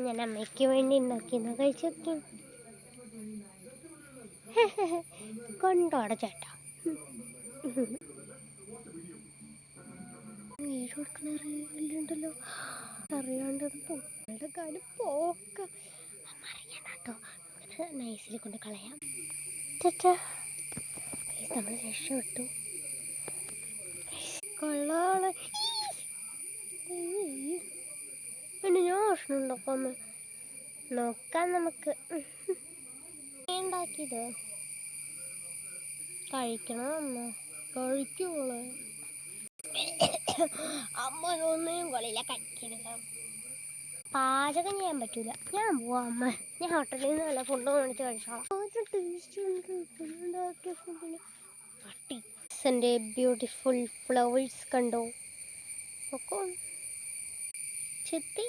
ഞാൻ അമ്മയ്ക്ക് വേണ്ടി ഉണ്ടാക്കിയെന്ന് കഴിച്ചു നോക്കി. കൊണ്ടോടെ ചേട്ടാ വീട് കൊടുക്കണല്ലോ, അറിയാണ്ടത് പൊട്ടയുടെ കാര്യം പോക്ക. അമ്മ അറിയണ്ട കേട്ടോ, നമുക്കിത് നൈസിൽ കൊണ്ട് കളയാം. ചേട്ടാ നമ്മൾ രക്ഷപ്പെട്ടു. കൊള്ളാളെ പിന്നെ ഞാൻ ഭക്ഷണം ഉണ്ടാക്കാന്ന് നോക്കാം നമുക്ക്. ഉണ്ടാക്കിയത് കഴിക്കണം. അമ്മ കഴിക്കോളെ. അമ്മ ഒന്നും കൊള്ളില്ല, കഴിക്കരുത്. പാചകം ചെയ്യാൻ പറ്റൂല. ഞാൻ പോവാ അമ്മ, ഞാൻ ഹോട്ടലിൽ നിന്ന് വല്ല ഫുഡ് മേടിച്ച് കഴിച്ചോളാം. ഉണ്ടാക്കിയ ഫുഡിന് പട്ടി. എൻ്റെ ബ്യൂട്ടിഫുൾ ഫ്ലവേഴ്സ് കണ്ടോ? ഒക്കെ ചെത്തി